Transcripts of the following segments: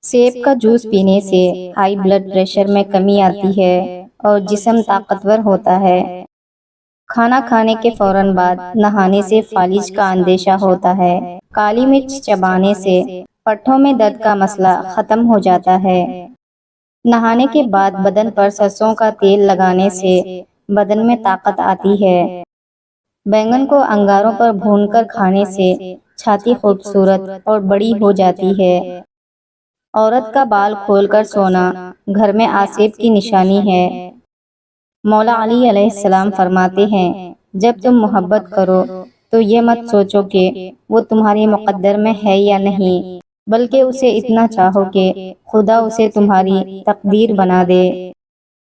سیب کا جوس پینے سے ہائی بلڈ پریشر میں کمی آتی ہے اور جسم طاقتور ہوتا ہے۔ کھانا کھانے کے فوراً بعد نہانے سے فالج کا اندیشہ ہوتا ہے۔ کالی مرچ چبانے سے پٹھوں میں درد کا مسئلہ ختم ہو جاتا ہے۔ نہانے کے بعد بدن پر سرسوں کا تیل لگانے سے بدن میں طاقت آتی ہے۔ بینگن کو انگاروں پر بھون کر کھانے سے چھاتی خوبصورت اور بڑی ہو جاتی ہے۔ عورت کا بال کھول کر سونا گھر میں آسیب کی نشانی ہے۔ مولا علی علیہ السلام فرماتے ہیں، جب تم محبت کرو تو یہ مت سوچو کہ وہ تمہارے مقدر میں ہے یا نہیں، بلکہ اسے اتنا چاہو کہ خدا اسے تمہاری تقدیر بنا دے۔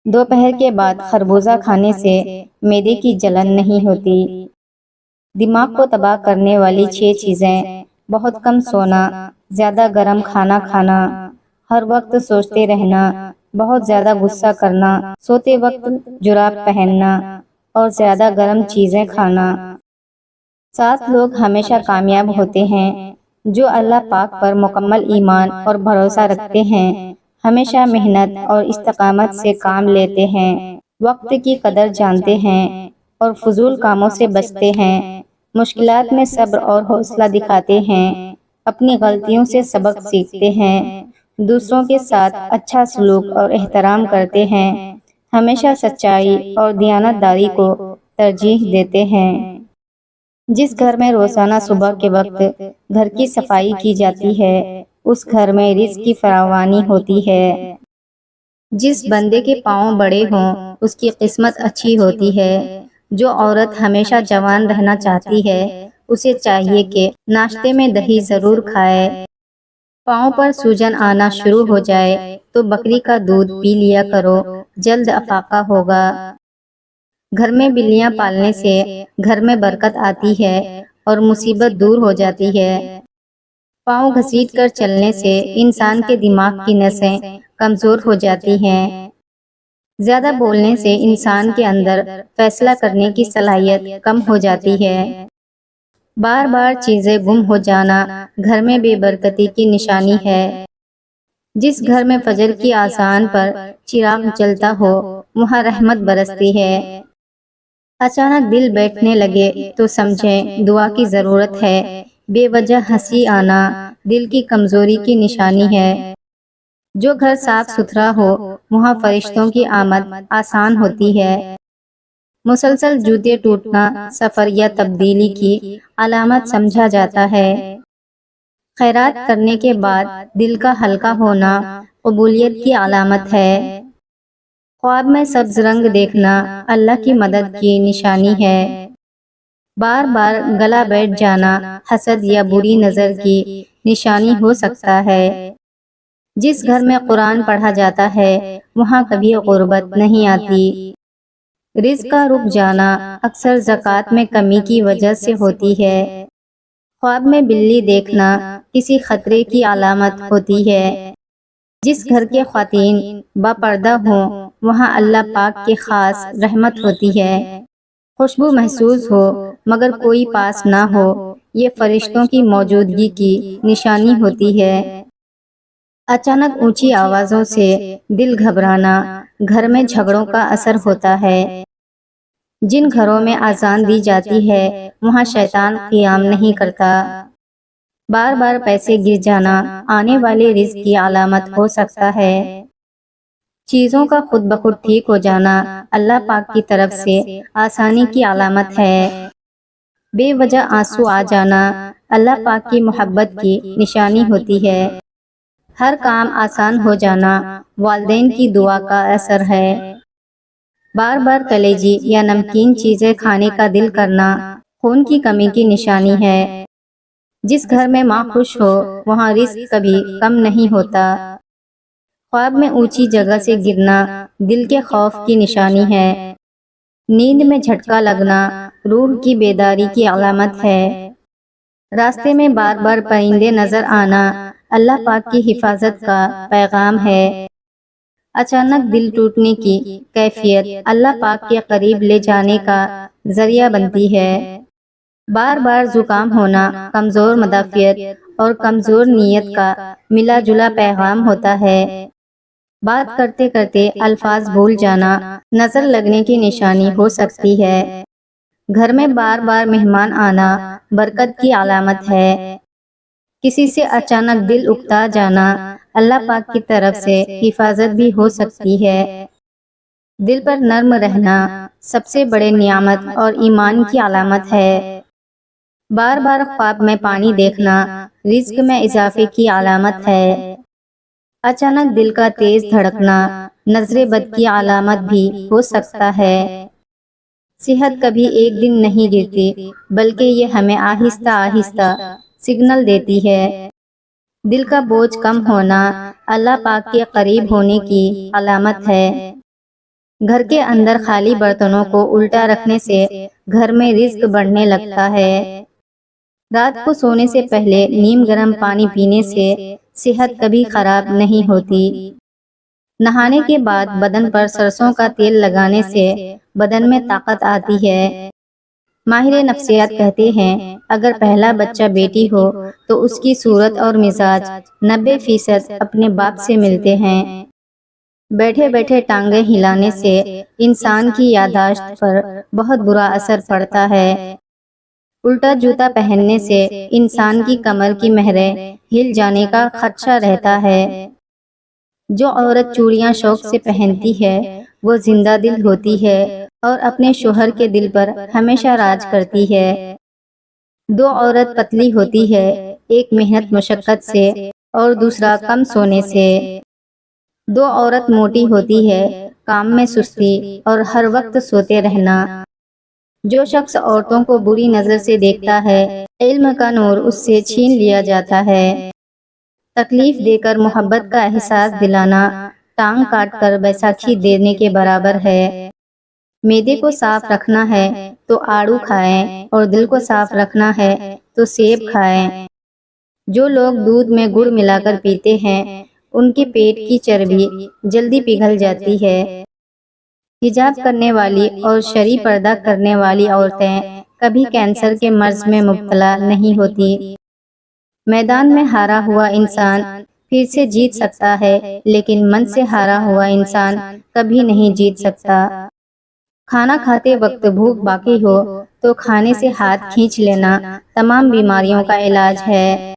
دوپہر کے بعد خربوزہ کھانے سے معدے کی جلن نہیں ہوتی۔ دماغ کو تباہ کرنے والی 6 چیزیں: بہت کم سونا، زیادہ گرم کھانا کھانا، ہر وقت سوچتے رہنا، بہت زیادہ غصہ کرنا، سوتے وقت جراب پہننا اور زیادہ گرم چیزیں کھانا۔ 7 لوگ ہمیشہ کامیاب ہوتے ہیں جو اللہ پاک پر مکمل ایمان اور بھروسہ رکھتے ہیں، ہمیشہ محنت اور استقامت سے کام لیتے ہیں، وقت کی قدر جانتے ہیں اور فضول کاموں سے بچتے ہیں، مشکلات میں صبر اور حوصلہ دکھاتے ہیں، اپنی غلطیوں سے سبق سیکھتے ہیں، دوسروں کے ساتھ اچھا سلوک اور احترام کرتے ہیں، ہمیشہ سچائی اور دیانتداری کو ترجیح دیتے ہیں۔ جس گھر میں روزانہ صبح کے وقت گھر کی صفائی کی جاتی ہے، اس گھر میں رزق کی فراوانی ہوتی ہے۔ جس بندے کے پاؤں بڑے ہوں اس کی قسمت اچھی ہوتی ہے۔ جو عورت ہمیشہ جوان رہنا چاہتی ہے اسے چاہیے کہ ناشتے میں دہی ضرور کھائے۔ پاؤں پر سوجن آنا شروع ہو جائے تو بکری کا دودھ پی لیا کرو، جلد افاقہ ہوگا۔ گھر میں بلیاں پالنے سے گھر میں برکت آتی ہے اور مصیبت دور ہو جاتی ہے۔ پاؤں گھسیٹ کر چلنے سے انسان کے دماغ کی نسیں کمزور ہو جاتی ہیں۔ زیادہ بولنے سے انسان کے اندر فیصلہ کرنے کی صلاحیت کم ہو جاتی ہے۔ بار بار چیزیں گم ہو جانا گھر میں بے برکتی کی نشانی ہے۔ جس گھر میں فجر کی اذان پر چراغ جلتا ہو وہاں رحمت برستی ہے۔ اچانک دل بیٹھنے لگے تو سمجھیں دعا کی ضرورت ہے۔ بے وجہ ہنسی آنا دل کی کمزوری کی نشانی ہے۔ جو گھر صاف ستھرا ہو وہاں فرشتوں کی آمد آسان ہوتی ہے۔ مسلسل جوتے ٹوٹنا سفر یا تبدیلی کی علامت سمجھا جاتا ہے۔ خیرات کرنے کے بعد دل کا ہلکا ہونا قبولیت کی علامت ہے۔ خواب میں سبز رنگ دیکھنا اللہ کی مدد کی نشانی ہے۔ بار بار گلا بیٹھ جانا حسد یا بری نظر کی نشانی ہو سکتا ہے۔ جس گھر میں قرآن پڑھا جاتا ہے وہاں کبھی غربت نہیں آتی۔ رزق کا رک جانا اکثر زکوٰۃ میں کمی کی وجہ سے ہوتی ہے۔ خواب میں بلی دیکھنا کسی خطرے کی علامت ہوتی ہے۔ جس گھر کے خواتین باپردہ ہوں وہاں اللہ پاک کی خاص رحمت ہوتی ہے۔ خوشبو محسوس ہو مگر کوئی پاس نہ ہو یہ فرشتوں کی موجودگی کی نشانی ہوتی ہے۔ اچانک اونچی آوازوں سے دل گھبرانا گھر میں جھگڑوں کا اثر ہوتا ہے۔ جن گھروں میں اذان دی جاتی ہے وہاں شیطان قیام نہیں کرتا۔ بار بار پیسے گر جانا آنے والے رزق کی علامت ہو سکتا ہے۔ چیزوں کا خود بخود ٹھیک ہو جانا اللہ پاک کی طرف سے آسانی کی علامت ہے۔ بے وجہ آنسو آ جانا اللہ پاک کی محبت کی نشانی ہوتی ہے۔ ہر کام آسان ہو جانا والدین کی دعا کا اثر ہے۔ بار بار کلیجی یا نمکین چیزیں کھانے کا دل کرنا خون کی کمی کی نشانی ہے۔ جس گھر میں ماں خوش ہو وہاں رزق کبھی کم نہیں ہوتا۔ خواب میں اونچی جگہ سے گرنا دل کے خوف کی نشانی ہے۔ نیند میں جھٹکا لگنا روح کی بیداری کی علامت ہے۔ راستے میں بار بار پرندے نظر آنا اللہ پاک کی حفاظت کا پیغام ہے۔ اچانک دل ٹوٹنے کی کیفیت اللہ پاک کے قریب لے جانے کا ذریعہ بنتی ہے۔ بار بار زکام ہونا کمزور مدافعت اور کمزور نیت کا ملا جلا پیغام ہوتا ہے۔ بات کرتے کرتے الفاظ بھول جانا نظر لگنے کی نشانی ہو سکتی ہے۔ گھر میں بار بار مہمان آنا برکت کی علامت ہے۔ کسی سے اچانک دل اکتا جانا اللہ پاک کی طرف سے حفاظت بھی ہو سکتی ہے۔ دل پر نرم رہنا سب سے بڑے نعمت اور ایمان کی علامت ہے۔ بار بار خواب میں پانی دیکھنا رزق میں اضافے کی علامت ہے۔ اچانک دل کا تیز دھڑکنا نظر بد کی علامت بھی ہو سکتا ہے۔ صحت کبھی ایک دن نہیں گرتی، بلکہ یہ ہمیں آہستہ آہستہ سگنل دیتی ہے۔ دل کا بوجھ کم ہونا اللہ پاک کے قریب ہونے کی علامت ہے۔ گھر کے اندر خالی برتنوں کو الٹا رکھنے سے گھر میں رزق بڑھنے لگتا ہے۔ رات کو سونے سے پہلے نیم گرم پانی پینے سے صحت کبھی خراب نہیں ہوتی۔ نہانے کے بعد بدن پر سرسوں کا تیل لگانے سے بدن میں طاقت آتی ہے۔ ماہر نفسیات کہتے ہیں اگر پہلا بچہ بیٹی ہو تو اس کی صورت اور مزاج 90% اپنے باپ سے ملتے ہیں۔ بیٹھے بیٹھے ٹانگیں ہلانے سے انسان کی یادداشت پر بہت برا اثر پڑتا ہے۔ الٹا جوتا پہننے سے انسان کی کمر کی مہریں ہل جانے کا خدشہ رہتا ہے۔ جو عورت چوڑیاں شوق سے پہنتی ہے وہ زندہ دل ہوتی ہے اور اپنے شوہر کے دل پر ہمیشہ راج کرتی ہے۔ دو عورت پتلی ہوتی ہے، ایک محنت مشقت سے اور دوسرا کم سونے سے۔ دو عورت موٹی ہوتی ہے، کام میں سستی اور ہر وقت سوتے رہنا۔ جو شخص عورتوں کو بری نظر سے دیکھتا ہے علم کا نور اس سے چھین لیا جاتا ہے۔ تکلیف دے کر محبت کا احساس دلانا ٹانگ کاٹ کر بیساکھی دینے کے برابر ہے۔ معدے کو صاف رکھنا ہے تو آڑو کھائیں اور دل کو صاف رکھنا ہے تو سیب کھائیں۔ جو لوگ دودھ میں گڑ ملا کر پیتے ہیں ان کے پیٹ کی چربی جلدی پگھل جاتی ہے۔ حجاب کرنے والی اور شرعی پردہ کرنے والی عورتیں کبھی کینسر کے مرض میں مبتلا نہیں ہوتی۔ میدان میں ہارا ہوا انسان پھر سے جیت سکتا ہے، لیکن من سے ہارا ہوا انسان کبھی نہیں جیت سکتا۔ کھانا کھاتے وقت بھوک باقی ہو تو کھانے سے ہاتھ کھینچ لینا تمام بیماریوں کا علاج ہے۔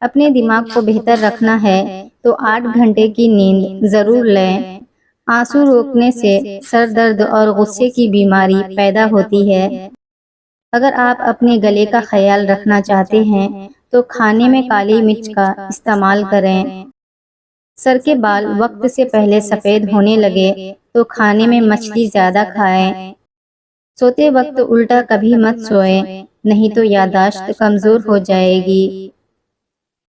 اپنے دماغ کو بہتر رکھنا ہے تو 8 گھنٹے کی نیند ضرور لیں۔ آنسو روکنے سے سر درد اور غصے کی بیماری پیدا ہوتی ہے۔ اگر آپ اپنے گلے کا خیال رکھنا چاہتے ہیں تو کھانے میں کالی مرچ کا استعمال کریں۔ سر کے بال وقت سے پہلے سفید ہونے لگے تو کھانے میں مچھلی زیادہ کھائیں۔ سوتے وقت الٹا کبھی مت سوئیں، نہیں تو یادداشت کمزور ہو جائے گی۔